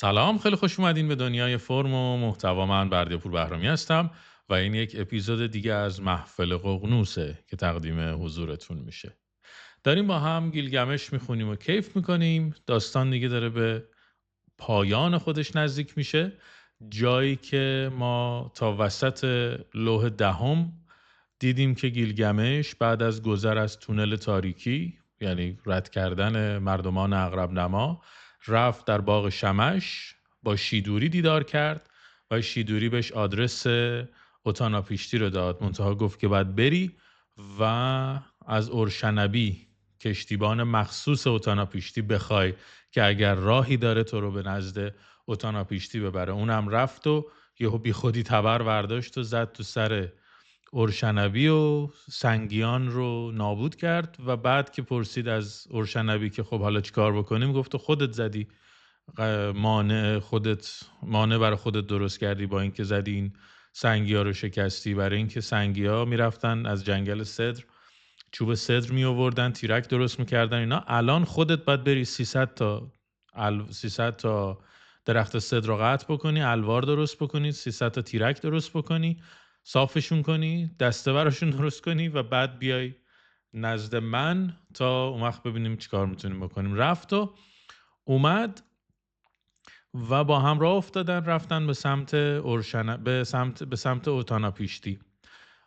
سلام، خیلی خوش اومدین به دنیای فرم و محتوا. من بردیپور بهرامی هستم و این یک اپیزود دیگه از محفل ققنوسه که تقدیم حضورتون میشه. داریم با هم گیلگمش میخونیم و کیف میکنیم. داستان دیگه داره به پایان خودش نزدیک میشه، جایی که ما تا وسط لوح دهم دیدیم که گیلگمش بعد از گذر از تونل تاریکی، یعنی رد کردن مردمان عقرب نما، رفت در باغ شمش، با شیدوری دیدار کرد و شیدوری بهش آدرس اتاناپیشتی رو داد. منتها گفت که باید بری و از اورشنبی، کشتیبان مخصوص اتاناپیشتی، بخوای که اگر راهی داره تو رو به نزد اتاناپیشتی ببره. اونم رفت و یهو بی خودی تبر برداشت و زد تو سر اورشنبی و سنگیان رو نابود کرد. و بعد که پرسید از اورشنبی که خب حالا چیکار بکنیم، گفت تو خودت زدی، مانع برای خودت درست کردی با اینکه زدی این سنگیا رو شکستی. برای اینکه سنگیا میرفتن از جنگل سدر چوب سدر می آوردن، تیرک درست میکردن اینا. الان خودت باید بری 300 تا درخت سدر رو قطع بکنی، الوار درست بکنی، 300 تا تیرک درست بکنی، صافشون کنی، دسته براشون درست کنی و بعد بیای نزد من تا اون وقت ببینیم چیکار میتونیم بکنیم. رفت و اومد و با هم راه افتادن، رفتن به سمت به سمت اوتاناپیشتی.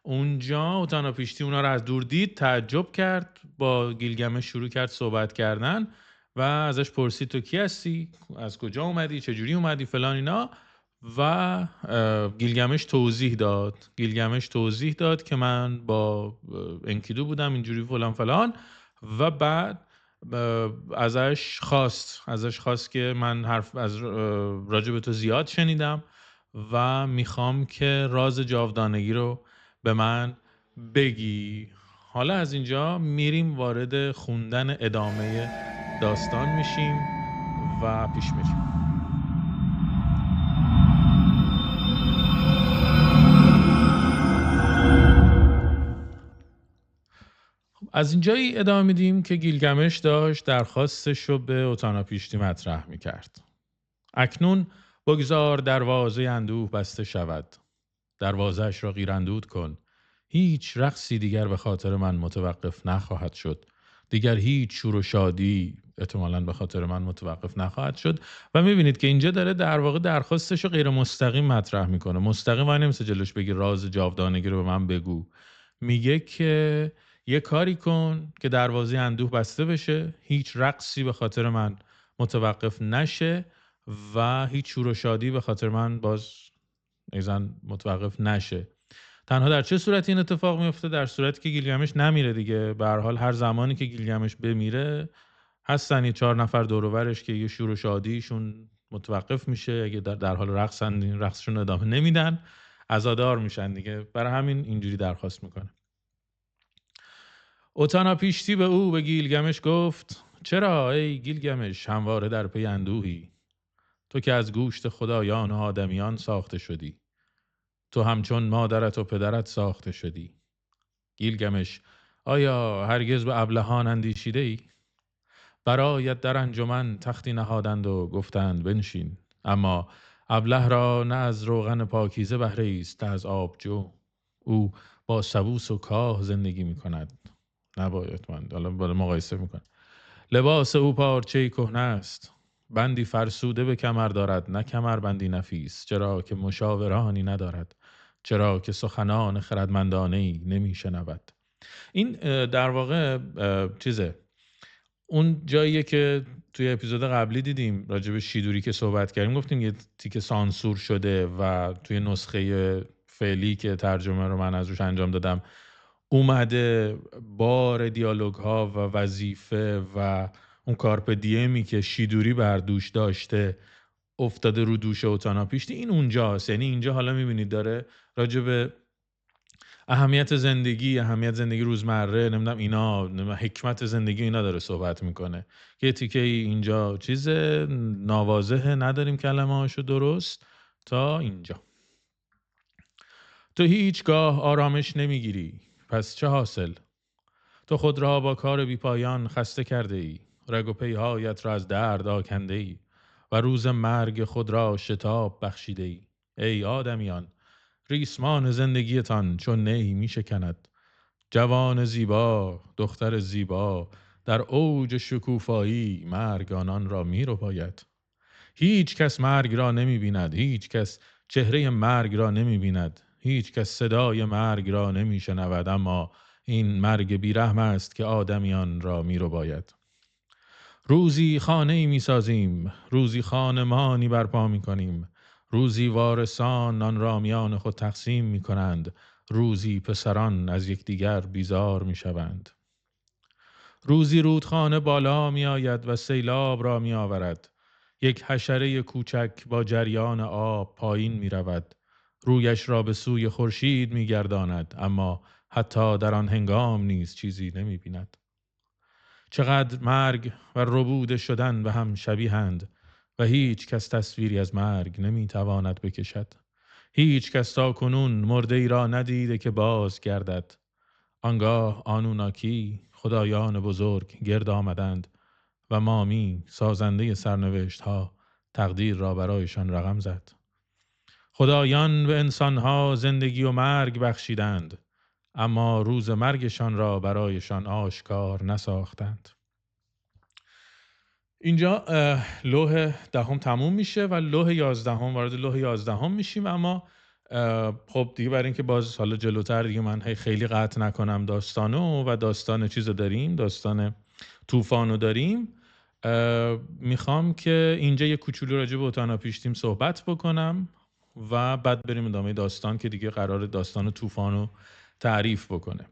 اونجا اتاناپیشتی اونا رو از دور دید، تعجب کرد، با گیلگمش شروع کرد صحبت کردن و ازش پرسید تو کی هستی؟ از کجا اومدی؟ چجوری اومدی؟ فلان اینا. و گیلگمش توضیح داد که من با انکیدو بودم، اینجوری فلان فلان. و بعد ازش خواست که من حرف از راجع به تو زیاد شنیدم و میخوام که راز جاودانگی رو به من بگی. حالا از اینجا میریم وارد خوندن ادامه داستان میشیم و پیش میریم. از اینجایی ادامه میدیم که گیلگمش داشت درخواستش رو به اتاناپیشتی مطرح میکرد. اکنون بگذار دروازه اندوه بسته شود، دروازه‌اش را گیراندود کن. هیچ رقصی دیگر به خاطر من متوقف نخواهد شد. دیگر هیچ شور و شادی احتمالاً به خاطر من متوقف نخواهد شد. و میبینید که اینجا داره در واقع درخواستش رو غیر مستقیم مطرح میکنه. مستقیم وای نمیشه جلوش بگی راز جاودانگی رو به من بگو. میگه که یه کاری کن که دروازه اندوه بسته بشه، هیچ رقصی به خاطر من متوقف نشه و هیچ شور و شادی به خاطر من باز ایزن متوقف نشه. تنها در چه صورتی این اتفاق میفته؟ در صورتی که گیلگمش نمیره دیگه. به هر حال هر زمانی که گیلگمش بمیره هستن یه 4 نفر دور و برش که یه شور و شادیشون متوقف میشه. اگه در حال رقصن، این رقصشون ادامه نمیدن، عزادار میشن دیگه. برای همین اینجوری درخواست میکنه. اتاناپیشتی به گیلگمش گفت چرا ای گیلگمش همواره در پی اندوهی؟ تو که از گوشت خدایان و آدمیان ساخته شدی، تو همچون مادرت و پدرت ساخته شدی. گیلگمش آیا هرگز به ابلهان اندیشیده ای؟ برایت در انجمن تختی نهادند و گفتند بنشین، اما ابله را نه از روغن پاکیزه بهره است نه از آبجو. او با سبوس و کاه زندگی می کند. نباید من حالا بالا مقایسه میکنه. لباس او پارچه کهنه است، بندی فرسوده به کمر دارد نه کمر بندی نفیس. چرا که مشاورانی ندارد، چرا که سخنان خردمندانه‌ای نمیشنود. این در واقع چیزه، اون جاییه که توی اپیزود قبلی دیدیم راجع به شیدوری که صحبت کردیم، گفتیم یه تیکه سانسور شده و توی نسخه فعلی که ترجمه رو من از روش انجام دادم اومده بار دیالوگ ها و وظیفه و اون کارپ دیمی که شیدوری بر دوش داشته افتاده رو دوش اتاناپیشتی. این اونجاست. یعنی اینجا حالا میبینید داره راجع به اهمیت زندگی روزمره، نمیدونم اینا، نمیدونم حکمت زندگی اینا داره صحبت میکنه. یه تیکه اینجا چیز ناواضحه، نداریم کلمه هاشو درست تا اینجا. تو هیچگاه آرامش نمیگیری، پس چه حاصل؟ تو خود را با کار بی پایان خسته کرده ای، رگ و پیهایت را از درد آکنده ای. و روز مرگ خود را شتاب بخشیده ای. ای آدمیان، ریسمان زندگیتان چون نی می شکند. جوان زیبا، دختر زیبا، در اوج شکوفایی مرگ آنان را می رو باید. هیچ کس مرگ را نمی بیند، هیچ کس چهره مرگ را نمی بیند، هیچ کس صدای مرگ را نمی شنود، اما این مرگ بیرحم است که آدمیان را می رو باید. روزی خانه‌ای می‌سازیم، روزی خانمانی برپا می‌کنیم، روزی وارثان آن را میان خود تقسیم می‌کنند، روزی پسران از یکدیگر بیزار می‌شوند. روزی رودخانه بالا می‌آید و سیلاب را می‌آورد. یک حشره کوچک با جریان آب پایین می‌رود. رویش را به سوی خورشید می‌گرداند، اما حتی در آن هنگام نیز چیزی نمی‌بیند. چقدر مرگ و ربوده شدن به هم شبیهند و هیچ کس تصویری از مرگ نمیتواند بکشد. هیچ کس تا کنون مرده ای را ندیده که باز گردد. آنگاه آنوناکی، خدایان بزرگ گرد آمدند و مامی، سازنده سرنوشت ها، تقدیر را برایشان رقم زد. خدایان به انسانها زندگی و مرگ بخشیدند، اما روز مرگشان را برایشان آشکار نساختند. اینجا لوح دهم تموم میشه و لوح 11 وارد لوح 11 میشیم. اما خب دیگه برای اینکه باز حالا جلوتر دیگه من خیلی قطع نکنم داستانو و داستان چیزو داریم، داستان طوفانو داریم، میخوام که اینجا یه کوچولو راجع به اتاناپیشتیم صحبت بکنم و بعد بریم ادامه داستان که دیگه قرار داستان طوفانو تعریف بکنه.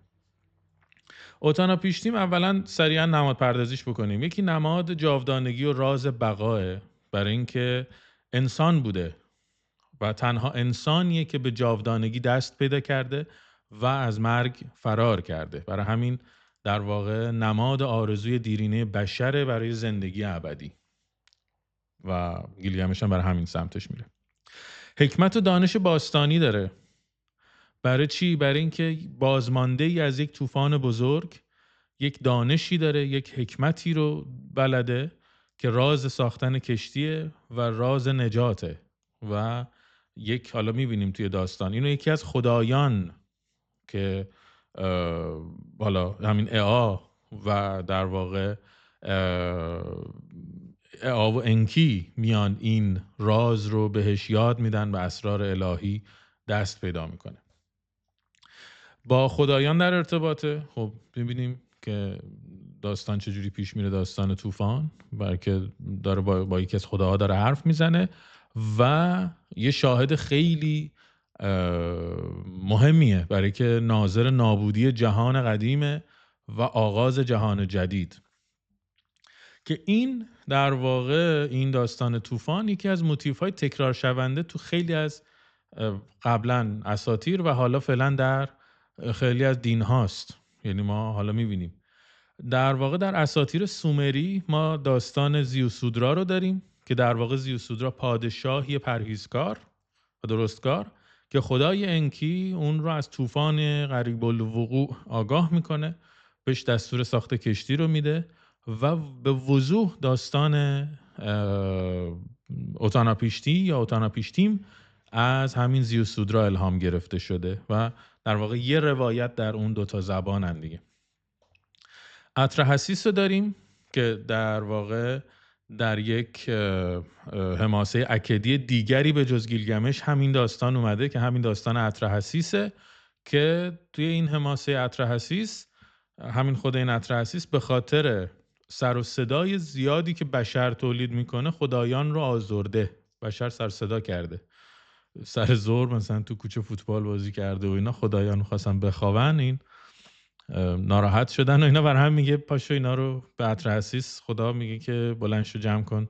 اتاناپیشتیم اولا سریعا نماد پردازیش بکنیم. یکی نماد جاودانگی و راز بقاه، برای اینکه انسان بوده و تنها انسانیه که به جاودانگی دست پیدا کرده و از مرگ فرار کرده. برای همین در واقع نماد آرزوی دیرینه بشره برای زندگی ابدی و گیلگمش هم برای همین سمتش میره. حکمت و دانش باستانی داره. برای چی؟ برای اینکه بازمانده ای از یک طوفان بزرگ یک دانشی داره، یک حکمتی رو بلده که راز ساختن کشتیه و راز نجاته و یک، حالا میبینیم توی داستان اینو، یکی از خدایان که حالا همین اعا و در واقع اعا و انکی میان این راز رو بهش یاد میدن و اسرار الهی دست پیدا میکنه. با خدایان در ارتباطه. خب ببینیم که داستان چجوری پیش میره، داستان طوفان، برای که داره با یکی از خداها داره حرف میزنه و یه شاهد خیلی مهمیه برای که ناظر نابودی جهان قدیمه و آغاز جهان جدید، که این در واقع این داستان طوفان یکی از موتیف‌های تکرار شونده تو خیلی از قبلا اساطیر و حالا فعلا در خیلی از دین هاست. یعنی ما حالا میبینیم در واقع در اساطیر سومری ما داستان زیوسودرا رو داریم که در واقع زیوسودرا پادشاهی پرهیزکار و درستکار که خدای انکی اون رو از طوفان قریب الوقوع آگاه میکنه، بهش دستور ساخت کشتی رو میده و به وضوح داستان اتاناپیشتی یا اتاناپیشتیم از همین زیوسودرا الهام گرفته شده و در واقع یه روایت در اون دوتا زبانن دیگه. اترحسیس رو داریم که در واقع در یک حماسه اکدی دیگری به جز گیلگمش همین داستان اومده که همین داستان اترحسیسه که توی این حماسه اترحسیس همین خود این اترحسیس به خاطر سر و صدای زیادی که بشر تولید میکنه خدایان رو آزرده، بشر سر صدا کرده، سر زور مثلا تو کوچه فوتبال بازی کرده و اینا، خدایان خواستن بخوابن، این ناراحت شدن و اینا، بر هم میگه پاشو اینا رو به اترحسیس، خدا میگه که بلند شو جمع کن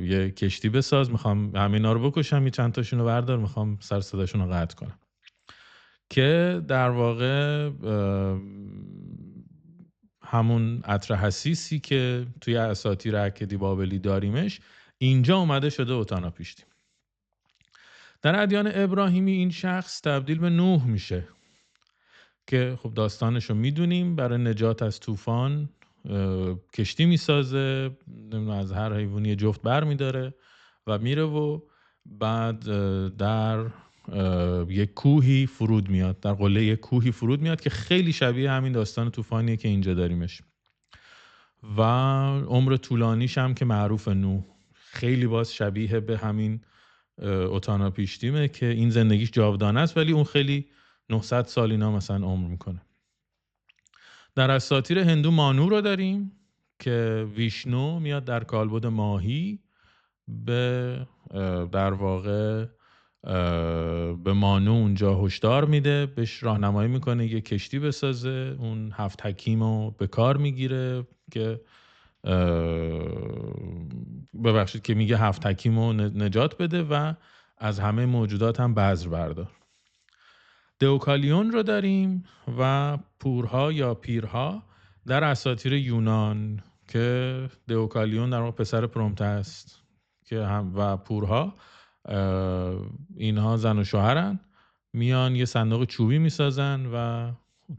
یه کشتی بساز، میخوام همینا رو بکشم، یه چند تاشون رو بردار، میخوام سر صداشون رو قطع کنم. که در واقع همون اترحسیسی که توی اساطیر اکدی بابلی داریمش اینجا اومده شده اتاناپیشتیم. در ادیان ابراهیمی این شخص تبدیل به نوح میشه که خب داستانش رو میدونیم، برای نجات از طوفان کشتی میسازه، از هر حیوانی جفت بر میداره و میره و بعد در یک کوهی فرود میاد، در قله یک کوهی فرود میاد که خیلی شبیه همین داستان طوفانیه که اینجا داریمش و عمر طولانیش هم که معروف نوح، خیلی باز شبیه به همین اوتاناپیشتیمه که این زندگیش جاودانه است ولی اون خیلی 900 سال اینا مثلا عمر میکنه. در اساطیر هندو مانو رو داریم که ویشنو میاد در کالبد ماهی به در واقع به مانو اونجا هشدار میده، بهش راهنمایی میکنه یه کشتی بسازه، اون 7 حکیم رو به کار میگیره که ببخشید که میگه 7 حکیم رو نجات بده و از همه موجودات هم بذر بردار. دئوکالیون رو داریم و پورها یا پیرها در اساطیر یونان که دئوکالیون در واقع پسر پرومته که هم و پورها اینها زن و شوهرن، میان یه صندوق چوبی میسازن و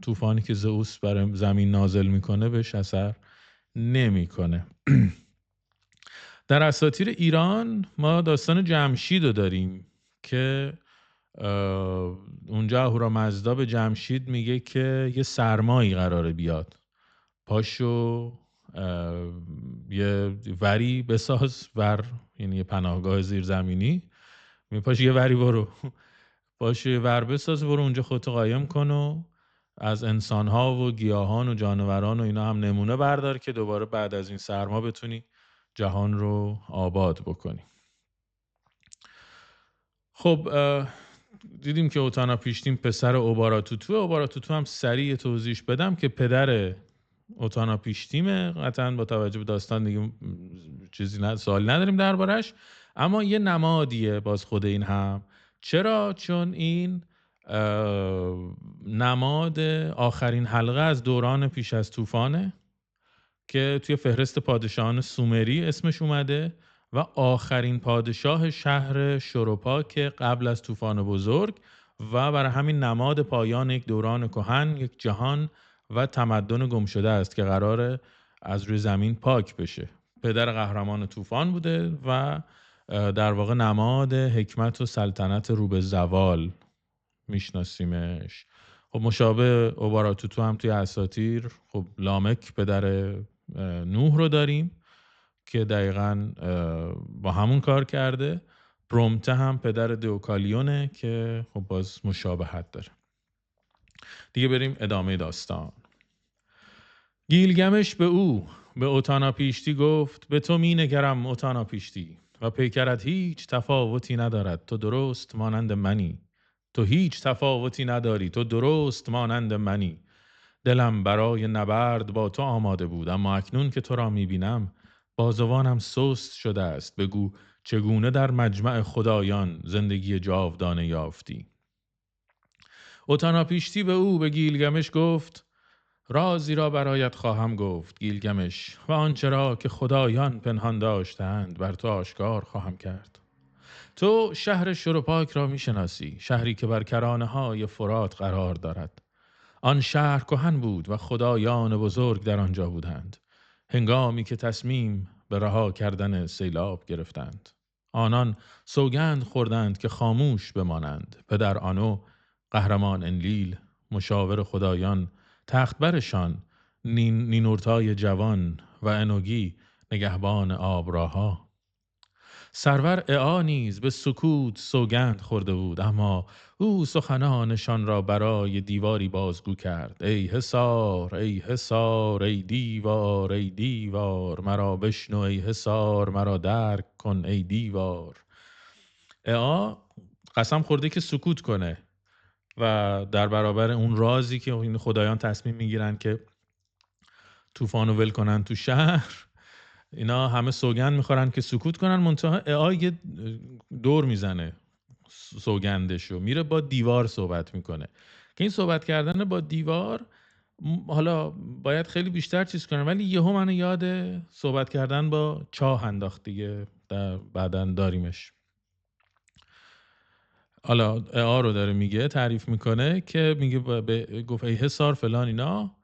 طوفانی که زئوس بر زمین نازل میکنه بهش اثر نمیکنه. در اساطیر ایران ما داستان جمشید رو داریم که اونجا اهورامزدا به جمشید میگه که یه سرمایی قراره بیاد، پاشو یه وری بساز، یعنی یه پناهگاه زیرزمینی، پاشو یه وری برو، پاشو یه ور بساز برو اونجا خودتو قایم کن و از انسانها و گیاهان و جانوران و اینا هم نمونه بردار که دوباره بعد از این سرما بتونی جهان رو آباد بکنی. خب دیدیم که اوتاناپیشتیم پسر اوباراتوتو هم سریع توضیحش بدم که پدر اوتاناپیشتیمه، قطعا با توجه به داستان دیگه چیزی سوال نداریم دربارش، اما یه نمادیه باز خود این هم. چرا؟ چون این نماد آخرین حلقه از دوران پیش از طوفانه که توی فهرست پادشاهان سومری اسمش اومده و آخرین پادشاه شهر شوروپا که قبل از طوفان بزرگ و برای همین نماد پایان یک دوران کهن، یک جهان و تمدن گم شده است که قراره از روی زمین پاک بشه. پدر قهرمان طوفان بوده و در واقع نماد حکمت و سلطنت رو به زوال میشناسیمش. خب مشابه اوباراتوتو هم توی اساطیر خب لامک پدر نوح رو داریم که دقیقاً با همون کار کرده. پرومته هم پدر دئوکالیونه که خب باز مشابهت داره. دیگه بریم ادامه داستان. گیلگمش به اوتاناپیشتی گفت به تو می نگرم اوتاناپیشتی و پیکرت هیچ تفاوتی ندارد، تو درست مانند منی. تو هیچ تفاوتی نداری، تو درست مانند منی. دلم برای نبرد با تو آماده بود، اما اکنون که تو را میبینم بازوانم سست شده است. بگو چگونه در مجمع خدایان زندگی جاودانه یافتی؟ اوتاناپیشتی به گیلگمش گفت رازی را برایت خواهم گفت گیلگمش، و آنچه را که خدایان پنهان داشتند بر تو آشکار خواهم کرد. تو شهر شوروپاک را میشناسی، شهری که بر کرانه های فرات قرار دارد. آن شهر کهن بود و خدایان بزرگ در آنجا بودند. هنگامی که تصمیم به رها کردن سیلاب گرفتند، آنان سوگند خوردند که خاموش بمانند. پدر آنو، قهرمان انلیل، مشاور خدایان، تختبرشان نینورتای جوان و انوگی، نگهبان آبراها. سرور اعا نیز به سکوت سوگند خورده بود، اما او سخنانشان را برای دیواری بازگو کرد. ای حصار، ای حصار، ای دیوار، ای دیوار، مرا بشنو ای حصار، مرا درک کن ای دیوار. اعا قسم خورده که سکوت کنه و در برابر اون رازی که این خدایان تصمیم میگیرن که طوفانو ول کنن تو شهر، اینا همه سوگند میخورن که سکوت کنن، منتها اعا یه دور میزنه سوگندشو، میره با دیوار صحبت میکنه که این صحبت کردن با دیوار حالا باید خیلی بیشتر چیز کنم، ولی یهو منو یاد صحبت کردن با چاه انداخت دیگه، بعداً داریمش. حالا اعا رو داره میگه، تعریف میکنه که میگه گفت ای حصار فلان اینا،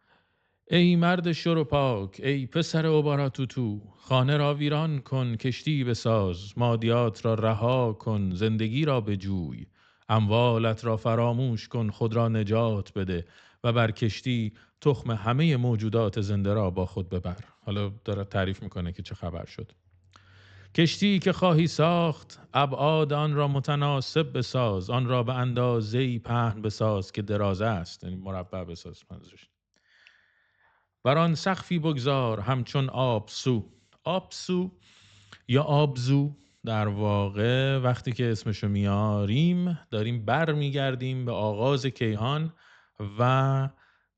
ای مرد شور و پاک، ای پسر اوباراتوتو، خانه را ویران کن کشتی بساز، مادیات را رها کن زندگی را بجوی، اموالت را فراموش کن خود را نجات بده و بر کشتی تخم همه موجودات زنده را با خود ببر. حالا داره تعریف میکنه که چه خبر شد. کشتی که خواهی ساخت ابعاد آن را متناسب بساز، آن را به اندازه‌ای پهن بساز که دراز است، یعنی مربع بساز منظورش. بر آن سقفی بگذار همچون آبسو. آبسو یا آبزو در واقع وقتی که اسمشو میاریم داریم بر میگردیم به آغاز کیهان و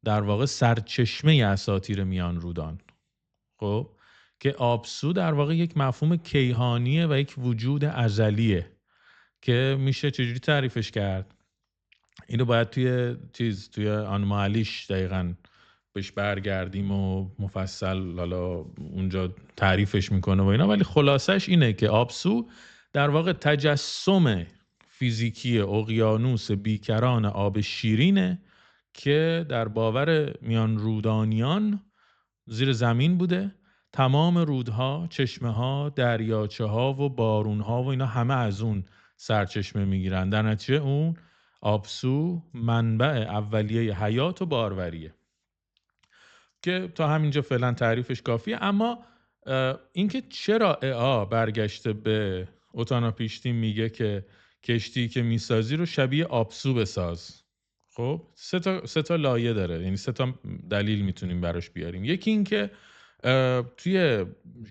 در واقع سرچشمه اساطیر میان رودان. خب که آبسو در واقع یک مفهوم کیهانیه و یک وجود ازلیه که میشه چجوری تعریفش کرد. اینو باید توی آنمالیش دقیقاً بهش برگردیم و مفصل حالا اونجا تعریفش میکنه و اینا، ولی خلاصش اینه که آبسو در واقع تجسم فیزیکی اقیانوس بیکران آب شیرینه که در باور میان رودانیان زیر زمین بوده. تمام رودها، چشمه ها، دریاچه ها و بارون ها و اینا همه از اون سرچشمه میگیرن. در نتیجه اون آبسو منبع اولیه حیات و باروریه که تا همینجا فعلا تعریفش کافیه. اما اینکه چرا اعا برگشته به اوتاناپیشتی میگه که کشتی که میسازی رو شبیه آبسو بساز. خب سه تا لایه داره، یعنی سه تا دلیل میتونیم براش بیاریم. یکی این که توی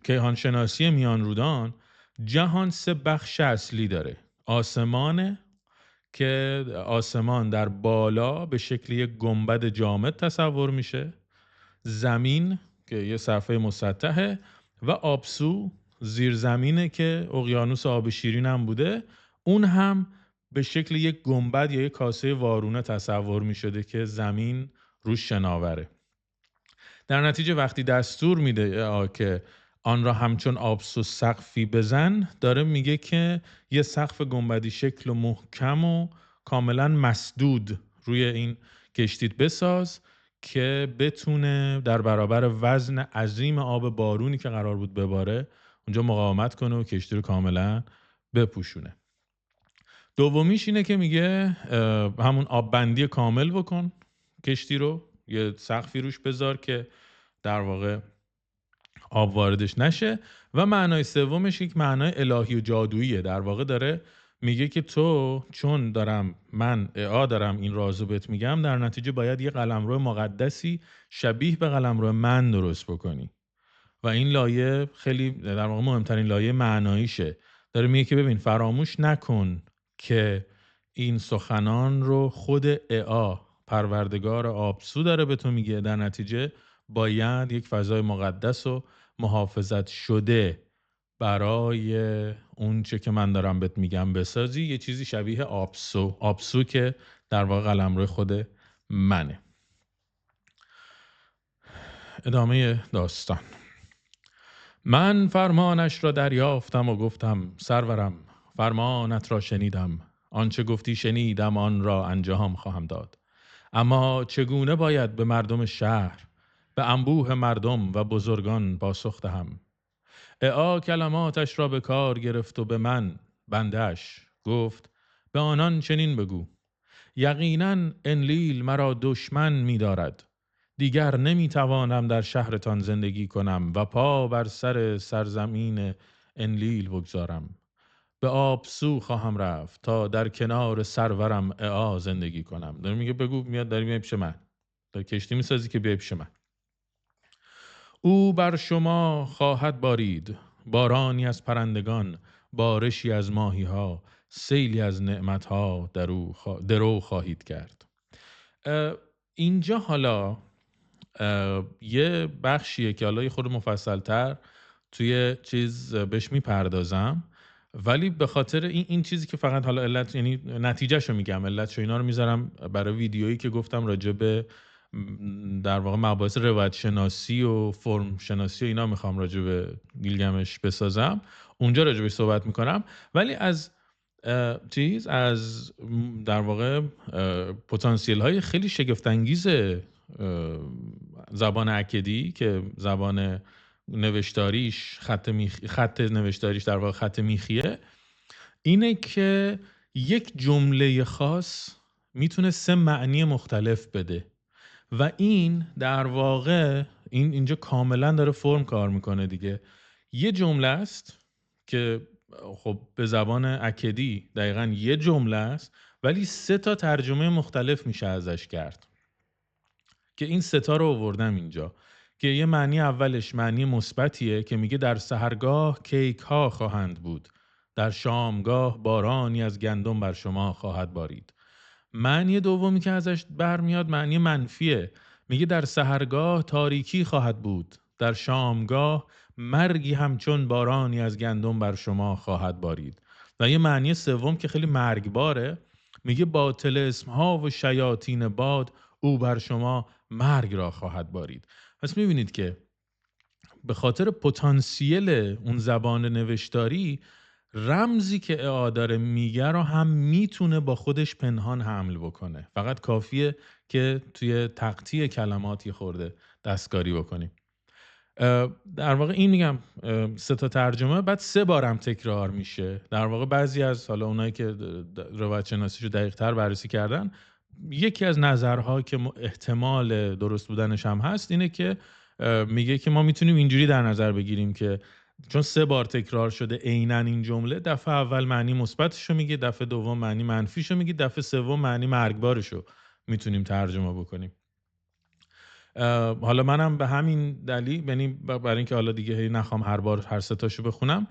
کیهانشناسی میان رودان جهان سه بخش اصلی داره. آسمانه که آسمان در بالا به شکل یک گنبد جامد تصور میشه، زمین که یه صفحه مسطحه و آبسو زیرزمینه که اقیانوس آب شیرین هم بوده، اون هم به شکل یک گنبد یا یک کاسه وارونه تصور می شده که زمین روش شناوره. در نتیجه وقتی دستور میده که آن را همچون آبسو سقفی بزن، داره میگه که یه سقف گنبدی شکل و محکم و کاملا مسدود روی این کشتیت بساز که بتونه در برابر وزن عظیم آب بارونی که قرار بود بباره اونجا مقاومت کنه و کشتی رو کاملا بپوشونه. دومیش اینه که میگه همون آب بندی کامل بکن کشتی رو، یه سقفی روش بذار که در واقع آب واردش نشه. و معنای سومش یک معنای الهی و جادوییه. در واقع داره میگه که تو چون من دارم این رازو بهت میگم، در نتیجه باید یه قلمرو مقدسی شبیه به قلمرو من درست بکنی. و این لایه خیلی در واقع مهمترین لایه معناییشه. داره میگه که ببین فراموش نکن که این سخنان رو خود پروردگار آبسو داره به تو میگه. در نتیجه باید یک فضای مقدس و محافظت شده برای اون چه که من دارم بهت میگم بسازی، یه چیزی شبیه آبسو که در واقع قلمرو خود منه. ادامه داستان. من فرمانش را دریافتم و گفتم سرورم، فرمانت را شنیدم، آنچه گفتی شنیدم، آن را انجام خواهم داد. اما چگونه باید به مردم شهر، به انبوه مردم و بزرگان پاسخ دهم؟ کلماتش را به کار گرفت و به من بندش گفت به آنان چنین بگو: یقینا انلیل مرا دشمن می دارد. دیگر نمی توانم در شهرتان زندگی کنم و پا بر سر سرزمین انلیل بگذارم. به آبسو خواهم رفت تا در کنار سرورم زندگی کنم. داره میگه بگو میاد داری میای پیش من، در کشتی میسازی که بیای پیش من. او بر شما خواهد بارید بارانی از پرندگان، بارشی از ماهی ها، سیلی از نعمت ها درو خواهید کرد. اینجا حالا یه بخشیه که حالا یه خورده مفصل‌تر توی چیز بهش میپردازم، ولی به خاطر این چیزی که فقط حالا علت، یعنی نتیجهشو میگم، علتشو اینا رو میذارم برای ویدیویی که گفتم راجع به در واقع مباحث روایت شناسی و فرم شناسی و اینا میخوام راجع به گیلگمش بسازم، اونجا راجع بهش صحبت میکنم. ولی از در واقع پتانسیل های خیلی شگفت انگیز زبان اکدی که زبان نوشتاریش خط نوشتاریش در واقع خط میخیه، اینه که یک جمله خاص میتونه 3 معنی مختلف بده و این در واقع اینجا کاملا داره فرم کار میکنه دیگه. یه جمله است که خب به زبان اکدی دقیقاً یه جمله است ولی 3 تا ترجمه مختلف میشه ازش کرد که این 3 تا رو آوردم اینجا که یه معنی اولش معنی مثبتیه که میگه در سحرگاه کیک ها خواهند بود، در شامگاه بارانی از گندم بر شما خواهد بارید. معنی دومی که ازش برمیاد معنی منفیه، میگه در سحرگاه تاریکی خواهد بود، در شامگاه مرگی همچون بارانی از گندم بر شما خواهد بارید. و یه معنی سوم که خیلی مرگباره، میگه باطل اسمها و شیاطین باد او بر شما مرگ را خواهد بارید. پس میبینید که به خاطر پتانسیل اون زبان نوشتاری رمزی که اعا داره میگه رو هم میتونه با خودش پنهان حمل بکنه، فقط کافیه که توی تقطیع کلمات یه خورده دستکاری بکنیم. در واقع این میگم 3 تا ترجمه بعد 3 بارم تکرار میشه. در واقع بعضی از حالا اونایی که روایت شناسیشو دقیق تر بررسی کردن، یکی از نظرها که احتمال درست بودنش هم هست اینه که میگه که ما میتونیم اینجوری در نظر بگیریم که چون 3 بار تکرار شده عیناً این جمله، دفعه اول معنی مثبتشو میگه، دفعه دوم معنی منفیشو میگه، دفعه سوم معنی مرگبارشو میتونیم ترجمه بکنیم. حالا منم به همین دلیل، یعنی برای اینکه حالا دیگه هی نخوام هر بار هر 3 تاشو بخونم،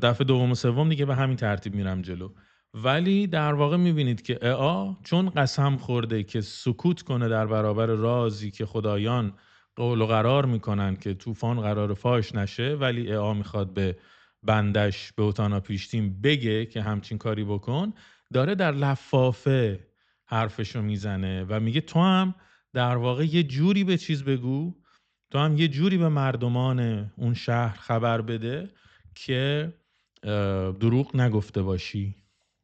دفعه دوم و سوم دیگه به همین ترتیب میرم جلو. ولی در واقع میبینید که اعا چون قسم خورده که سکوت کنه در برابر رازی که خدایان قول و قرار میکنن که طوفان قرار فاش نشه، ولی اعا میخواد به بندش به اوتانا پیشتیم بگه که همچین کاری بکن، داره در لفافه حرفشو میزنه و میگه تو هم در واقع یه جوری به چیز بگو، تو هم یه جوری به مردمان اون شهر خبر بده که دروغ نگفته باشی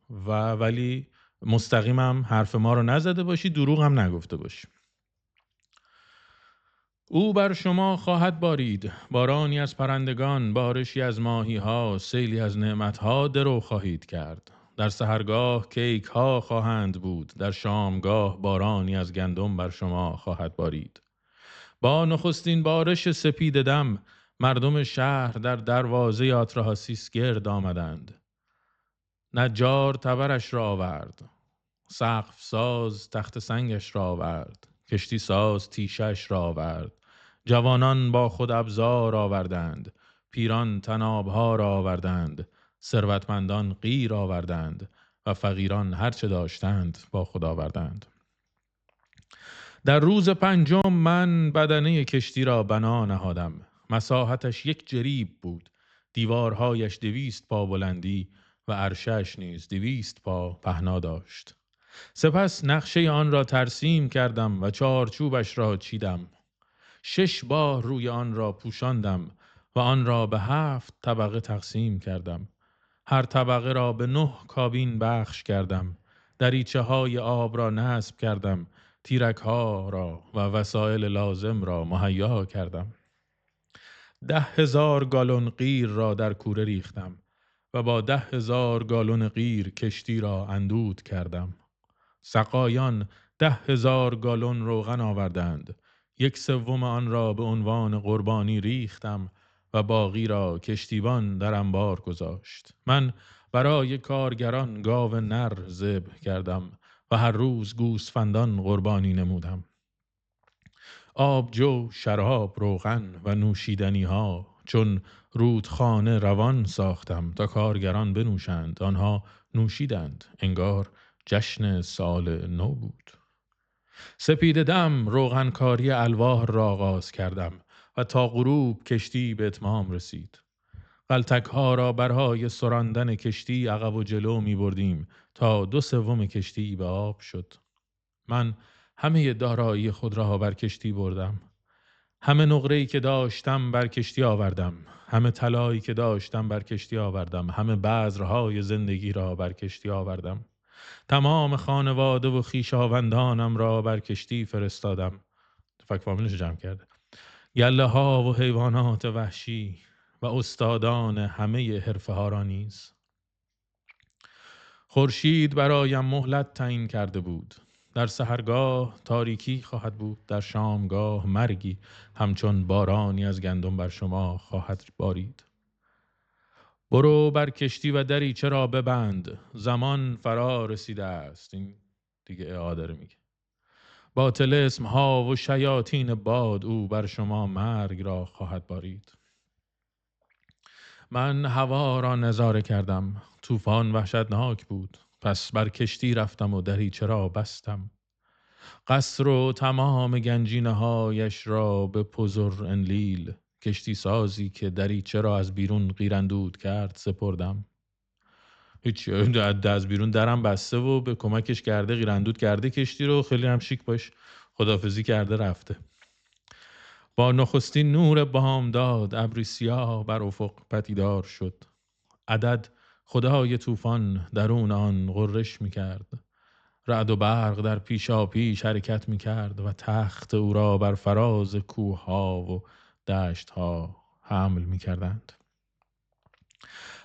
و ولی مستقیم هم حرف ما رو نزده باشی، دروغ هم نگفته باشی. او بر شما خواهد بارید، بارانی از پرندگان، بارشی از ماهی ها، سیلی از نعمت ها درو خواهید کرد. در سحرگاه کیک ها خواهند بود، در شامگاه بارانی از گندم بر شما خواهد بارید. با نخستین بارش سپید دم، مردم شهر در دروازه آتراهاسیس گرد آمدند. نجار تبرش را آورد، سقف ساز تخت سنگش را آورد، کشتی ساز تیشش را آورد. جوانان با خود ابزار آوردند، پیران طنابها را آوردند، ثروتمندان قیر آوردند و فقیران هرچه داشتند با خود آوردند. در روز 5 من بدنه کشتی را بنا نهادم. مساحتش 1 جریب بود، دیوارهایش 200 پا بلندی و عرشش نیز 200 پا پهنا داشت. سپس نقشه آن را ترسیم کردم و چارچوبش را چیدم. 6 بار روی آن را پوشاندم و آن را به 7 طبقه تقسیم کردم. هر طبقه را به 9 کابین بخش کردم. دریچه های آب را نصب کردم. تیرک ها را و وسایل لازم را مهیا کردم. 10,000 گالون قیر را در کوره ریختم و با 10,000 گالون قیر کشتی را اندود کردم. سقایان 10,000 گالون روغن آوردند. 1/3 آن را به عنوان قربانی ریختم و باقی را کشتیبان در انبار گذاشت. من برای کارگران گاو نر ذبح کردم و هر روز گوسفندان قربانی نمودم. آبجو، شراب، روغن و نوشیدنی ها چون رودخانه روان ساختم تا کارگران بنوشند. آنها نوشیدند، انگار جشن سال نو بود. سپید دم روغنکاری الواح را آغاز کردم و تا غروب کشتی به اتمام رسید. غلتک ها را برای سراندن کشتی عقب و جلو می بردیم تا 2/3 کشتی به آب شد. من همه دارایی خود را بر کشتی بردم. همه نقره‌ای که داشتم بر کشتی آوردم. همه طلایی که داشتم بر کشتی آوردم. همه بذرهای زندگی را بر کشتی آوردم. تمام خانواده و خویشاوندانم را بر کشتی فرستادم. فک فامیلش جمع کرده. گله ها و حیوانات وحشی و استادان همه حرفه ها را نیز. خورشید برایم مهلت تعیین کرده بود. در سحرگاه تاریکی خواهد بود، در شامگاه مرگی همچون بارانی از گندم بر شما خواهد بارید. برو بر کشتی و دریچه را ببند، زمان فرا رسیده است. این دیگه اعاده میگه. با طلسم ها و شیاطین باد او بر شما مرگ را خواهد بارید. من هوا را نظاره کردم، طوفان وحشتناک بود. پس بر کشتی رفتم و دریچه را بستم. قصر و تمام گنجینه هایش را به پزر انلیل، کشتی سازی که دریچه را از بیرون قیراندود کرد، سپردم. هیچ از بیرون درم بسته و به کمکش کرده، قیراندود کرده کشتی رو، خیلی هم شیک باش خداحافظی کرده رفته. با نخستین نور بامداد ابری سیاه بر افق پدیدار شد. عدد خدای طوفان درون آن غرش می کرد. رعد و برق در پیشا پیش حرکت می کرد و تخت او را بر فراز کوه ها و دشت ها حمل می کردند.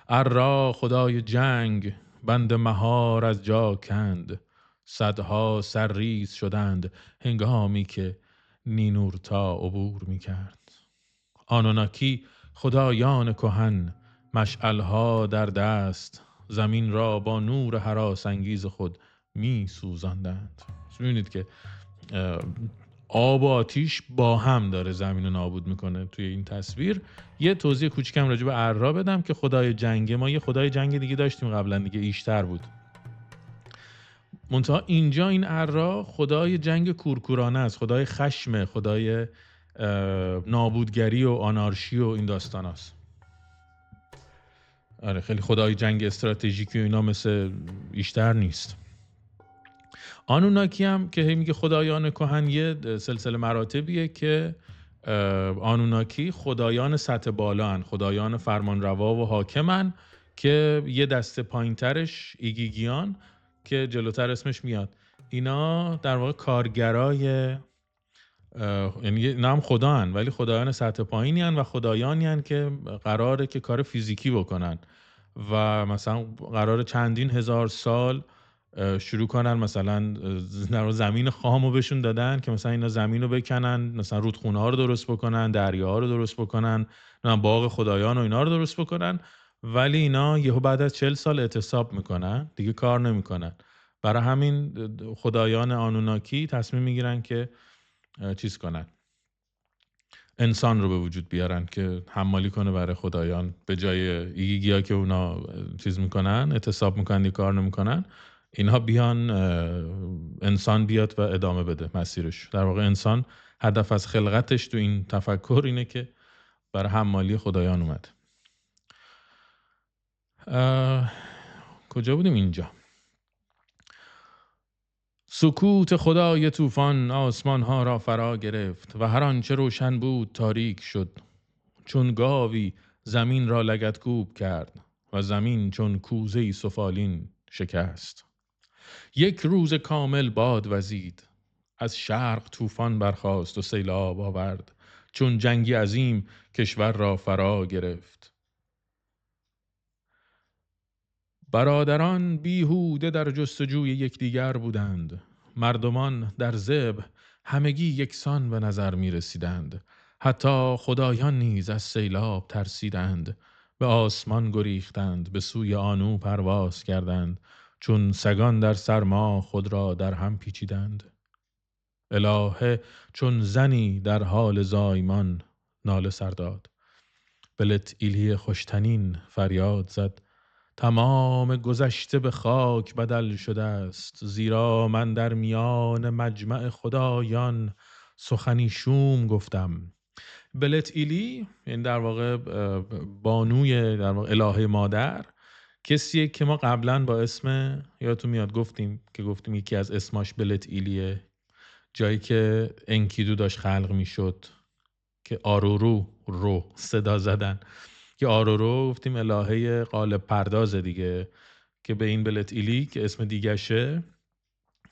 ارا خدای جنگ بند مهار از جا کند. صدها سرریز شدند هنگامی که نینورتا عبور می کرد. آنوناکی خدایان کهن مشعلها در دست زمین را با نور هراس انگیز خود می سوزاندند. می‌بینید که آب و آتیش با هم داره زمین رو نابود میکنه توی این تصویر. یه توضیح کوچیکم راجع به ارا بدم که خدای جنگ. ما یه خدای جنگ دیگه داشتیم قبلا دیگه، ایشتر بود. منتها اینجا این ارا خدای جنگ کورکورانه است، خدای خشم، خدای نابودگری و آنارشی و این داستان هست. آره خیلی خدای جنگ استراتژیکی و اینا مثل ایشتر نیست. آنوناکی هم که میگه خدایان کهن، یه سلسله مراتبیه که آنوناکی خدایان سطح بالا هن، خدایان فرمانروا و حاکمن که یه دسته پایین ترش ایگیگیان که جلوتر اسمش میاد. اینا در واقع کارگرای، یعنی اینا هم خدا هن ولی خدایان سطح پایینی هن و خدایانی هن که قراره که کار فیزیکی بکنن و مثلا قراره چندین هزار سال شروع کنن. مثلا زمین خامو بهشون دادن که مثلا اینا زمین رو بکنن، مثلا رودخونه ها رو درست بکنن، دریاها رو درست بکنن، باغ خدایان و اینا رو درست بکنن، ولی اینا یهو بعد از 40 سال اعتصاب میکنن، دیگه کار نمیکنن. برای همین خدایان آنوناکی تصمیم میگیرن که چیز کنن، انسان رو به وجود بیارن که حمالی کنه برای خدایان، به جای ایگیگیا که اونا چیز میکنن، اعتصاب میکنن، دیگه کار نمیکنن، اینها بیان انسان بیاد و ادامه بده مسیرش. در واقع انسان هدف از خلقتش تو این تفکر اینه که برای حمالی خدایان اومد. کجا بودیم؟ اینجا. سکوت خدای طوفان آسمان ها را فرا گرفت و هر آنچه روشن بود تاریک شد. چون گاوی زمین را لگدکوب کرد و زمین چون کوزه‌ای سفالین شکست. یک روز کامل باد وزید، از شرق طوفان برخاست و سیلاب آورد. چون جنگی عظیم کشور را فرا گرفت. برادران بیهوده در جستجوی یکدیگر بودند. مردمان در ذبح همگی یکسان به نظر می رسیدند. حتی خدایان نیز از سیلاب ترسیدند. به آسمان گریختند، به سوی آنو پرواز کردند. چون سگان در سرما خود را در هم پیچیدند. الهه چون زنی در حال زایمان ناله سر داد. بلت ایلی خوشتنین فریاد زد. تمام گذشته به خاک بدل شده است، زیرا من در میان مجمع خدایان سخنی شوم گفتم. بلت ایلی این در واقع بانوی، در واقع الهه مادر، کسیه که ما قبلا با اسم، یادتون میاد گفتیم یکی از اسماش بلت ایلیه، جایی که انکیدو داشت خلق میشد که آرورو رو صدا زدن، که آرورو گفتیم الهه قالب پرداز دیگه، که به این بلت ایلی که اسم دیگشه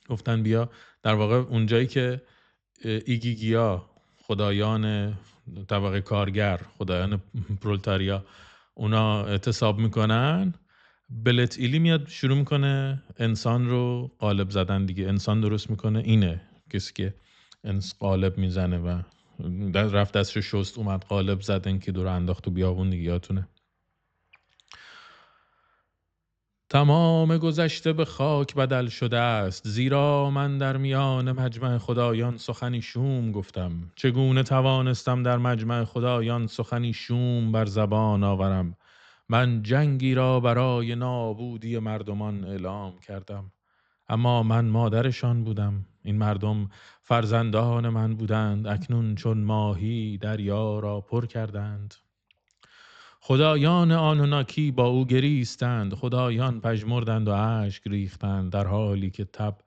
گفتن بیا. در واقع اونجایی که ایگیگیا، خدایان طبقه کارگر، خدایان پرولتاریا، اونا اعتصاب میکنن، بلت ایلی میاد شروع میکنه انسان رو قالب زدن دیگه. انسان درست میکنه، اینه کسی که قالب میزنه و رفت دستش شست اومد قالب زدن که دور انداخت تو بیابون دیگه، یادتونه. تمام گذشته به خاک بدل شده است، زیرا من در میان مجمع خدایان سخنی شوم گفتم. چگونه توانستم در مجمع خدایان سخنی شوم بر زبان آورم؟ من جنگی را برای نابودی مردمان اعلام کردم، اما من مادرشان بودم. این مردم فرزندان من بودند، اکنون چون ماهی دریا را پر کردند. خدایان آنوناکی با او گریستند، خدایان پژمردند و اشک ریختند، در حالی که تب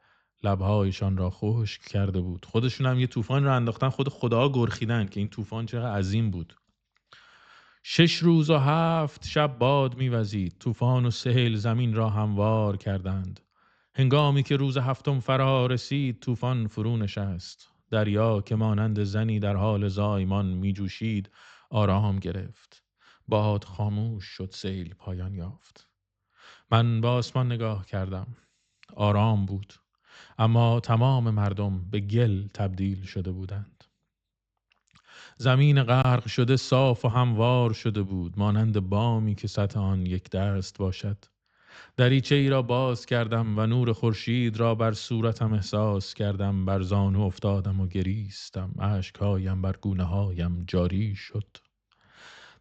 لبهایشان را خشک کرده بود. خودشون هم یه طوفان را انداختن، خود خدا گرخیدن که این طوفان چقدر عظیم بود. 6 روز و 7 شب باد می‌وزید، طوفان و سیل زمین را هموار کردند. هنگامی که روز 7 فرا رسید، طوفان فرو نشست. دریا که مانند زنی در حال زایمان می‌جوشید آرام گرفت. باد خاموش شد، سیل پایان یافت. من به آسمان نگاه کردم. آرام بود، اما تمام مردم به گل تبدیل شده بودند. زمین غرق شده صاف و هموار شده بود، مانند بامی که سطح آن یک دست باشد. دریچه ای را باز کردم و نور خورشید را بر صورتم احساس کردم. بر زانو افتادم و گریستم، اشکهایم بر گونه هایم جاری شد.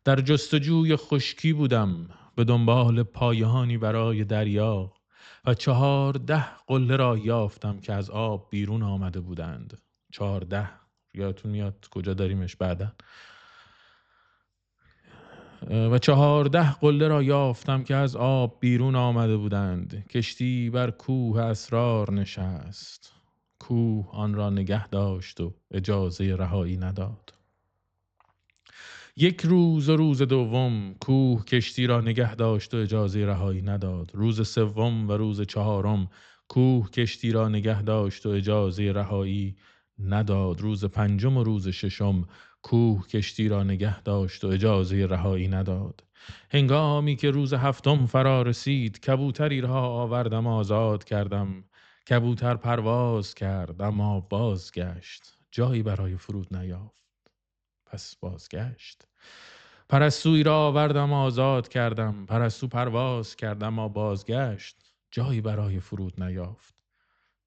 در جستجوی خشکی بودم، به دنبال پایانی برای دریا، و 14 قله را یافتم که از آب بیرون آمده بودند. 14، یادتون میاد کجا داریمش بعدن. و 14 قله را یافتم که از آب بیرون آمده بودند. کشتی بر کوه اسرار نشست. کوه آن را نگه داشت و اجازه رهایی نداد. 1 روز و روز دوم کوه کشتی را نگه داشت و اجازه رهایی نداد. روز سوم و روز 4 کوه کشتی را نگه داشت و اجازه رهایی نداد. روز 5 و روز 6 کوه کشتی را نگه داشت و اجازه رهایی نداد. هنگامی که روز 7 فرا رسید، کبوتری را آوردم آزاد کردم. کبوتر پرواز کرد اما بازگشت، جایی برای فرود نیافت. پس بازگشت. پرستویی را آوردم آزاد کردم. پرستو پرواز کردم اما بازگشت، جایی برای فرود نیافت.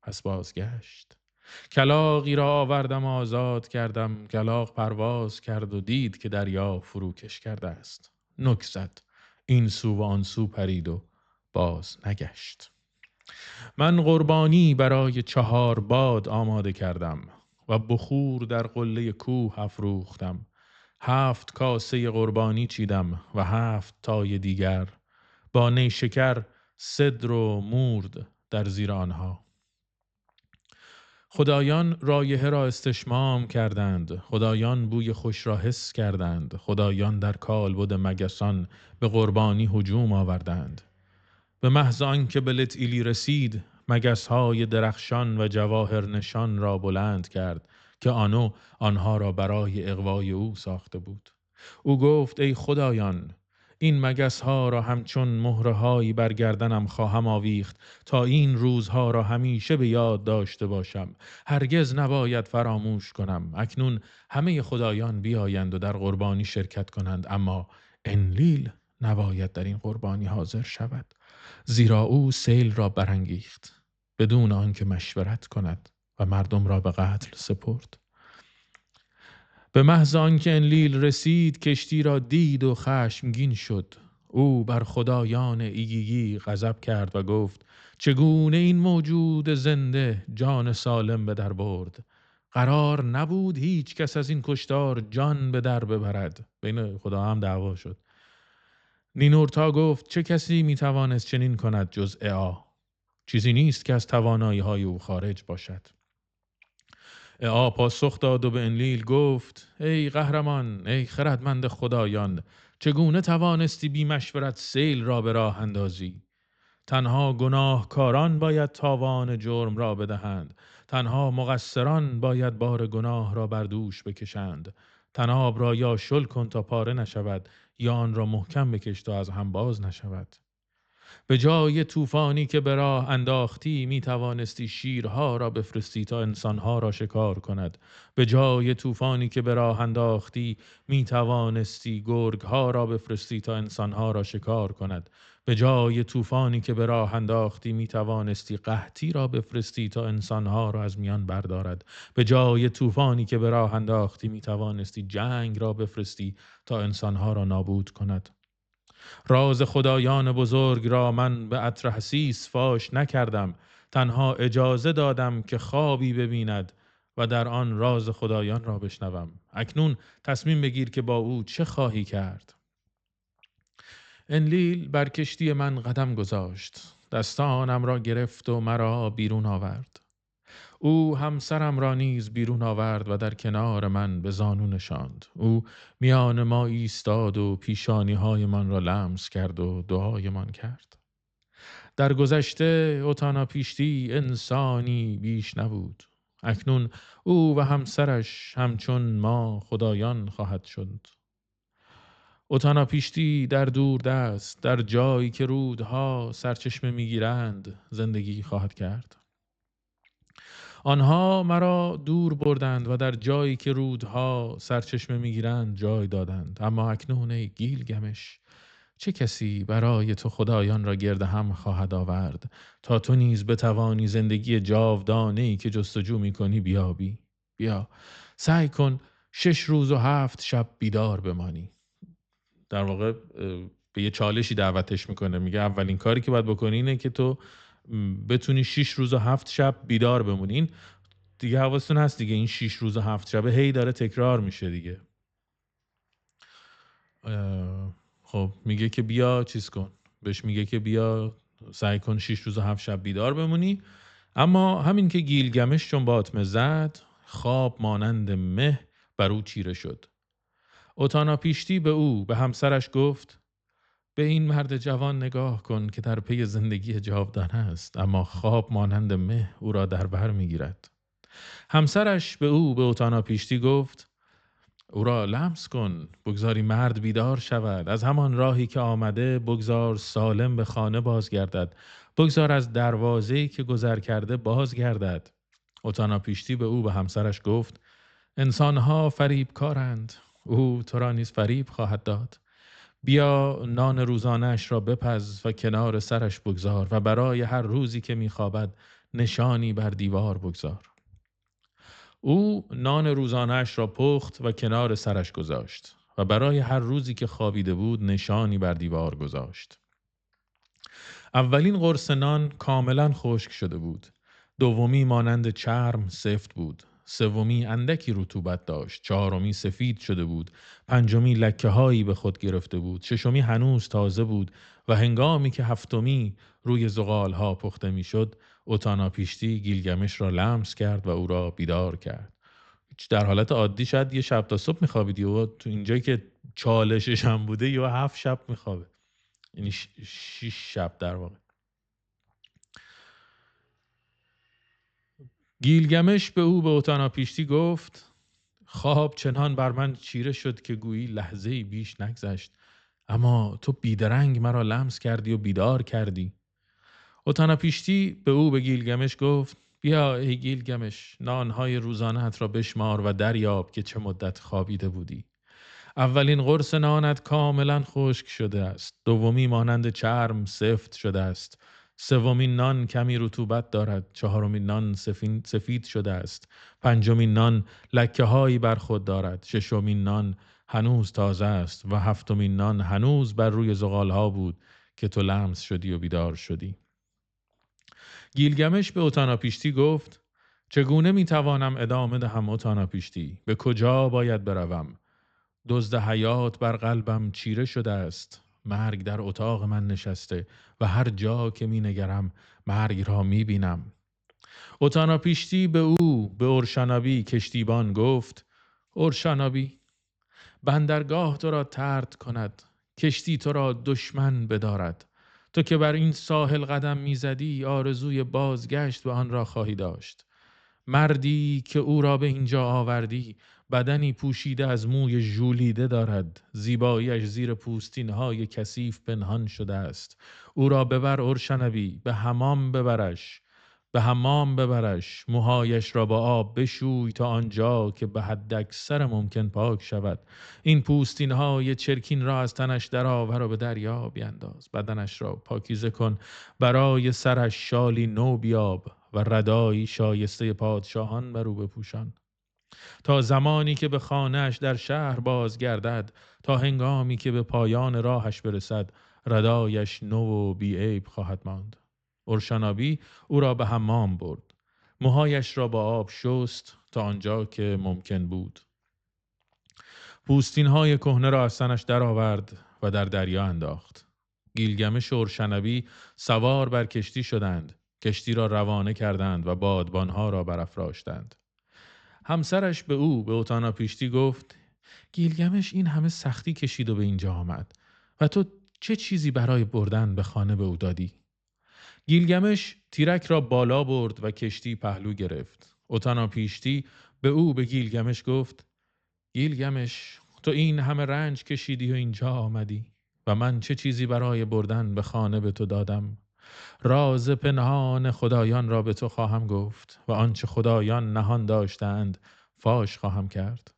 پس بازگشت. کلاغی را آوردم آزاد کردم. کلاغ پرواز کرد و دید که دریا فروکش کرده است. نک زد، این سو و آن سو پرید و باز نگشت. من قربانی برای 4 باد آماده کردم و بخور در قله کوه افروختم. 7 کاسه قربانی چیدم و 7 تای دیگر، با نیشکر، سدر و مورد در زیر آنها. خدایان رایحه را استشمام کردند، خدایان بوی خوش را حس کردند، خدایان در کالبد مگسان به قربانی هجوم آوردند. به محض آنکه به لت ایلی رسید، مگس‌های درخشان و جواهر نشان را بلند کرد که آنها را برای اغوای او ساخته بود. او گفت ای خدایان، این مگس‌ها را همچون مهرهایی بر گردنم خواهم آویخت تا این روزها را همیشه به یاد داشته باشم. هرگز نباید فراموش کنم. اکنون همه خدایان بیایند و در قربانی شرکت کنند، اما انلیل نباید در این قربانی حاضر شود، زیرا او سیل را برانگیخت بدون آنکه مشورت کند و مردم را به قتل سپرد. به محض آنکه انلیل رسید، کشتی را دید و خشمگین شد. او بر خدایان ایگیگی غضب کرد و گفت چگونه این موجود زنده جان سالم به در برد؟ قرار نبود هیچ کس از این کشتار جان به در ببرد. بین خدا هم دعوا شد. نینورتا گفت چه کسی میتوانست چنین کند جز اعا؟ چیزی نیست که از توانایی های او خارج باشد. اعا پاسخ داد و به انلیل گفت ای قهرمان، ای خردمند خدایان، چگونه توانستی بی مشورت سیل را به راه اندازی؟ تنها گناهکاران باید تاوان جرم را بدهند. تنها مقصران باید بار گناه را بر دوش بکشند. طناب را یا شل کن تا پاره نشود، یا آن را محکم بکش تا از هم باز نشود. به جای طوفانی که به راه انداختی می توانستی شیرها را بفرستی تا انسانها را شکار کند. به جای طوفانی که به راه انداختی می توانستی گرگها را بفرستی تا انسانها را شکار کند. به جای طوفانی که به راه انداختی می توانستی قحطی را بفرستی تا انسانها را از میان بردارد. به جای طوفانی که به راه انداختی می توانستی جنگ را بفرستی تا انسانها را نابود کند. راز خدایان بزرگ را من به عطر حسیس فاش نکردم، تنها اجازه دادم که خوابی ببیند و در آن راز خدایان را بشنوم. اکنون تصمیم بگیر که با او چه خواهی کرد. انلیل بر کشتی من قدم گذاشت، دستانم را گرفت و مرا بیرون آورد. او همسرم را نیز بیرون آورد و در کنار من به زانو نشاند. او میان ما ایستاد و پیشانی های من را لمس کرد و دعایمان کرد. در گذشته اوتانا پیشتی انسانی بیش نبود. اکنون او و همسرش همچون ما خدایان خواهد شد. اوتانا پیشتی در دور دست، در جایی که رودها سرچشمه میگیرند زندگی خواهد کرد. آنها مرا دور بردند و در جایی که رودها سرچشمه میگیرند جای دادند. اما اکنون ای گیلگمش، چه کسی برای تو خدایان را گرد هم خواهد آورد تا تو نیز بتوانی زندگی جاودانه‌ای که جستجو میکنی بیابی؟ بیا سعی کن 6 روز و 7 شب بیدار بمانی. در واقع به یه چالشی دعوتش میکنه. میگه اولین کاری که باید بکنی اینه که تو بتونی 6 روز و 7 شب بیدار بمونی. این دیگه حواستون هست دیگه، این 6 روز و 7 شبه هی داره تکرار میشه دیگه. خب میگه که بیا چیز کن، بهش میگه که بیا سعی کن 6 روز و 7 شب بیدار بمونی. اما همین که گیلگمش چون باطمه زد، خواب مانند مه بر او چیره شد. اوتانا پیشتی به او به همسرش گفت به این مرد جوان نگاه کن که در پی زندگی جاودانه است، اما خواب مانند مه او را در بر میگیرد. همسرش به او به اوتانا پیشتی گفت او را لمس کن، بگذاری مرد بیدار شود. از همان راهی که آمده بگذار سالم به خانه بازگردد. بگذار از دروازه‌ای که گذر کرده بازگردد. اوتانا پیشتی به او به همسرش گفت انسانها فریبکارند، او تو را نیز فریب خواهد داد. بیا نان روزانه‌اش را بپز و کنار سرش بگذار و برای هر روزی که می‌خوابد نشانی بر دیوار بگذار. او نان روزانه‌اش را پخت و کنار سرش گذاشت و برای هر روزی که خوابیده بود نشانی بر دیوار گذاشت. اولین قرص نان کاملا خشک شده بود. دومی مانند چرم سفت بود. سومی اندکی رطوبت داشت. چهارمی سفید شده بود. پنجمی لکه‌هایی به خود گرفته بود. ششمی هنوز تازه بود و هنگامی که هفتمی روی زغال‌ها پخته می‌شد، اوتانا پیشتی گیلگمش را لمس کرد و او را بیدار کرد. در حالت عادی شاید یه شب تا صبح می‌خوابیدی و تو اینجایی که چالشش هم بوده یا 7 شب می‌خوابه. یعنی 6 شب در واقع. گیلگمش به او به اوتانا پیشتی گفت خواب چنان بر من چیره شد که گویی لحظه‌ای بیش نگذشت، اما تو بیدرنگ مرا لمس کردی و بیدار کردی. اوتانا پیشتی به او به گیلگمش گفت بیا ای گیلگمش، نانهای روزانه‌ات را بشمار و دریاب که چه مدت خوابیده بودی. اولین قرص نانت کاملا خشک شده است. دومی مانند چرم سفت شده است. سومین نان کمی رطوبت دارد. چهارمین نان سفید شده است. پنجمین نان لکه هایی بر خود دارد. ششمین نان هنوز تازه است و هفتمین نان هنوز بر روی زغال ها بود که تو لمس شدی و بیدار شدی. گیلگمش به اوتانا پیشتی گفت چگونه می توانم ادامه دهم اوتانا پیشتی؟ به کجا باید بروم؟ دزد حیات بر قلبم چیره شده است. مرگ در اتاق من نشسته و هر جا که می نگرم مرگ را می بینم. اوتانا پیشتی به او به اورشنابی کشتیبان گفت اورشنابی، بندرگاه تو را طرد کند، کشتی تو را دشمن بدارد. تو که بر این ساحل قدم میزدی آرزوی بازگشت به آن را خواهی داشت. مردی که او را به اینجا آوردی بدنی پوشیده از موی ژولیده دارد، زیباییش زیر پوستین‌های کثیف پنهان شده است. او را ببر اورشنوی، به حمام ببرش، موهایش را با آب بشوی تا آنجا که به حد اکثر ممکن پاک شود. این پوستین‌های چرکین را از تنش درآور و به دریا بینداز. بدنش را پاکیزه کن، برای سرش شالی نو بیاب و ردایی شایسته پادشاهان بر او بپوشان. تا زمانی که به خانه‌اش در شهر بازگردد، تا هنگامی که به پایان راهش برسد، ردایش نو و بی‌عیب خواهد ماند. اورشنابی او را به حمام برد. موهایش را با آب شست تا آنجا که ممکن بود. پوستین‌های کهنه را از تنش درآورد و در دریا انداخت. گیلگمش و اورشنبی سوار بر کشتی شدند. کشتی را روانه کردند و بادبانها را برافراشتند. همسرش به او به اتاناپیشتی گفت: گیلگمش این همه سختی کشید و به اینجا آمد و تو چه چیزی برای بردن به خانه به او دادی؟ گیلگمش تیرک را بالا برد و کشتی پهلو گرفت. اتاناپیشتی به گیلگمش گفت: گیلگمش، تو این همه رنج کشیدی و اینجا آمدی و من چه چیزی برای بردن به خانه به تو دادم؟ راز پنهان خدایان را به تو خواهم گفت و آنچه خدایان نهان داشتند فاش خواهم کرد.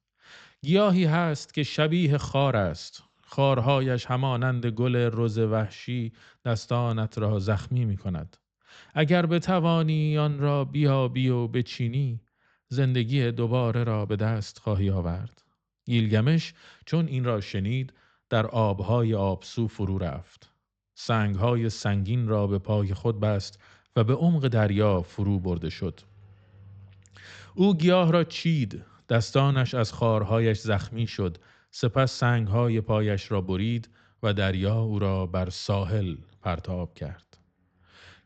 گیاهی هست که شبیه خار است. خارهایش همانند گل رز وحشی دستانت را زخمی می کند. اگر بتوانی آن را بیابی و بچینی، زندگی دوباره را به دست خواهی آورد. گیلگمش چون این را شنید در آبهای آبسو فرو رفت. سنگهای سنگین را به پای خود بست و به عمق دریا فرو برده شد. او گیاه را چید، دستانش از خارهایش زخمی شد، سپس سنگهای پایش را برید و دریا او را بر ساحل پرتاب کرد.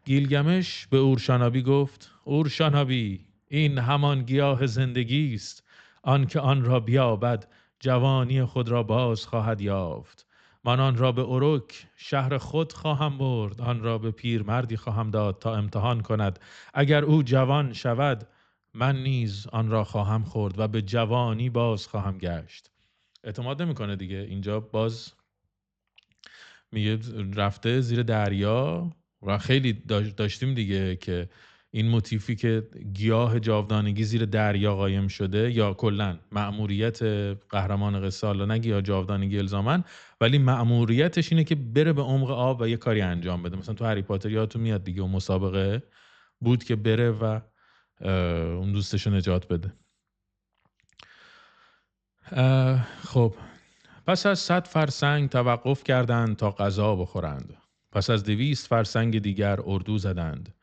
گیلگمش به اورشنابی گفت: اورشنابی، این همان گیاه زندگی است. آن که آن را بیابد جوانی خود را باز خواهد یافت. من آن را به اروک شهر خود خواهم برد. آن را به پیرمردی خواهم داد تا امتحان کند. اگر او جوان شود، من نیز آن را خواهم خورد و به جوانی باز خواهم گشت. اعتماد نمی‌کنه دیگه. اینجا باز میگه رفته زیر دریا و خیلی داشتیم دیگه که این موتیفی که گیاه جاودانگی زیر دریا قایم شده، یا کلن مأموریت قهرمان قصه، حالا نه گیاه جاودانگی الزامن، ولی مأموریتش اینه که بره به عمق آب و یه کاری انجام بده. مثلا تو هری پاتر یادتون میاد دیگه، اون مسابقه بود که بره و اون دوستشو نجات بده. خب پس از 100 فرسنگ توقف کردند تا غذا بخورند. پس از 200 فرسنگ دیگر اردو زدند.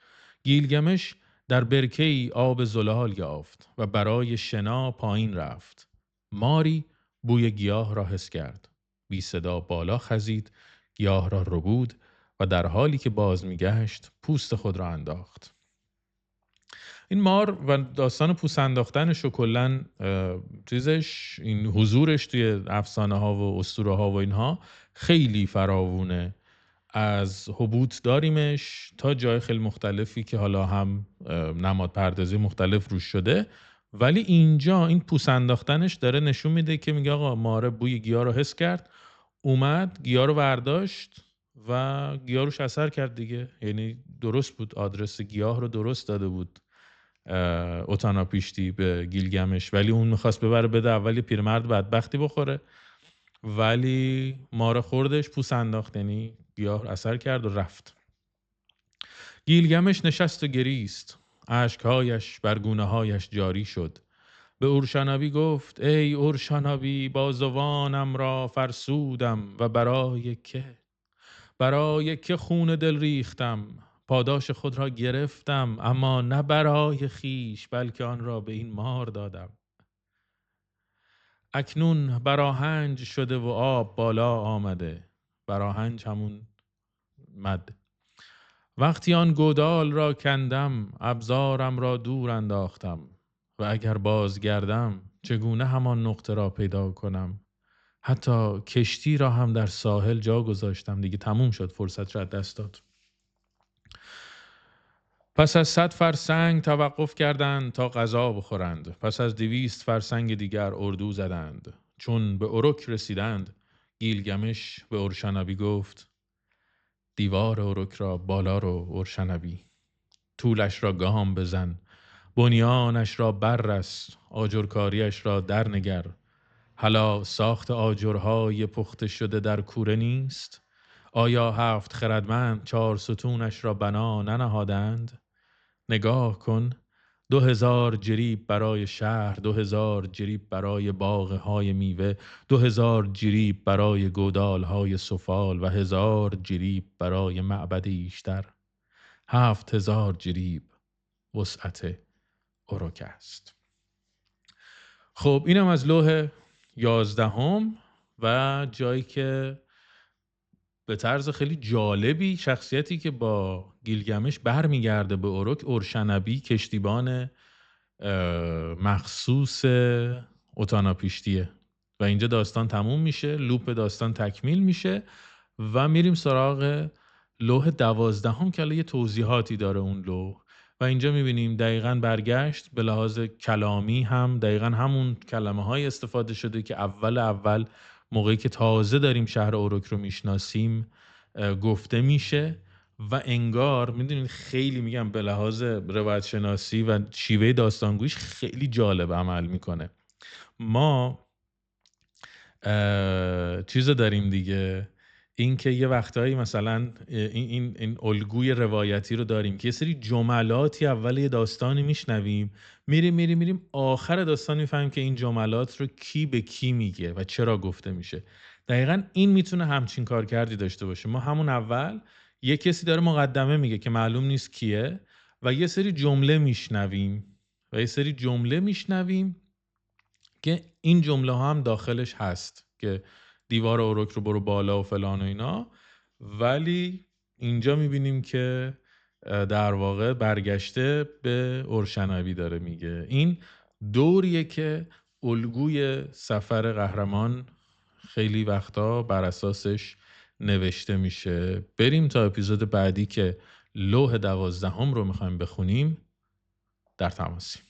گیلگمش در برکه‌ای آب زلال یافت و برای شنا پایین رفت. ماری بوی گیاه را حس کرد. بی صدا بالا خزید، گیاه را ربود و در حالی که باز میگشت پوست خود را انداخت. این مار و داستان پوست انداختنش و کلن چیزش، این حضورش توی افسانه ها و اسطوره ها و اینها خیلی فراوونه. از هبوط داریمش تا جای خیلی مختلفی که حالا هم نماد پردازی مختلف روش شده، ولی اینجا این پوست انداختنش داره نشون میده که میگه آقا ماره بوی گیاه رو حس کرد، اومد گیاه رو برداشت و گیاه روش اثر کرد دیگه. یعنی درست بود، آدرس گیاه رو درست داده بود اتاناپیشتی به گیلگمش، ولی اون میخواست ببره بده اولی پیرمرد بدبختی بخوره، ولی ماره خوردش، پوست انداخت، یعنی گیاه اثر کرد و رفت. گیلگمش نشست و گریست. اشکهایش بر گونه‌هایش جاری شد. به اورشنابی گفت: ای اورشنابی، بازوانم را فرسودم و برای که خون دل ریختم. پاداش خود را گرفتم، اما نه برای خیش، بلکه آن را به این مار دادم. اکنون براهنج شده و آب بالا آمده. براهنج همون مد. وقتی آن گودال را کندم، ابزارم را دور انداختم و اگر بازگردم چگونه همان نقطه را پیدا کنم؟ حتی کشتی را هم در ساحل جا گذاشتم. دیگه تموم شد، فرصت را از دست داد. پس از 100 فرسنگ توقف کردند تا غذا بخورند. پس از 200 فرسنگ دیگر اردو زدند. چون به اروک رسیدند، گیلگمش به اورشنبی گفت: دیوار اروک را بالا رو اورشنبی، طولش را گام بزن، بنیانش را بررس، آجرکاریش را در نگر. حالا ساخت آجرهای پخته شده در کوره نیست؟ آیا 7 خردمند 4 ستونش را بنا ننهادند؟ نگاه کن، 2000 جریب برای شهر، 2000 جریب برای باغ های میوه، 2000 جریب برای گودال های سفال و 1000 جریب برای معبد ایشتر. 7000 جریب وسعت اروک است. خب اینم از لوح 11 و جایی که به طرز خیلی جالبی شخصیتی که با گیلگمش برمیگرده به اروک، اورشنبی، کشتیبان مخصوص اوتاناپیشتیه و اینجا داستان تموم میشه، لوپ داستان تکمیل میشه و میریم سراغ لوح 12 که یه توضیحاتی داره اون لوح و اینجا میبینیم دقیقاً برگشت به لحاظ کلامی هم دقیقاً همون کلمه های استفاده شده که اول موقعی که تازه داریم شهر اروک رو میشناسیم گفته میشه و انگار میدونید خیلی میگم به لحاظ روایت شناسی و شیوه داستانگویش خیلی جالب عمل میکنه. ما چیزو داریم دیگه، این که یه وقتایی مثلا این الگوی روایتی رو داریم که یه سری جملاتی اول یه داستانی میشنویم، میریم آخر داستان میفهمیم که این جملات رو کی به کی میگه و چرا گفته میشه. دقیقاً این میتونه همچین کار کردی داشته باشه. ما همون اول یه کسی داره مقدمه میگه که معلوم نیست کیه و یه سری جمله میشنویم که این جمله ها هم داخلش هست که دیوار اروک رو برو بالا و فلان و اینا، ولی اینجا میبینیم که در واقع برگشته به اورشنبی داره میگه. این دوریه که الگوی سفر قهرمان خیلی وقتا بر اساسش نوشته میشه. بریم تا اپیزود بعدی که لوح 12 رو میخوایم بخونیم در تماسیم.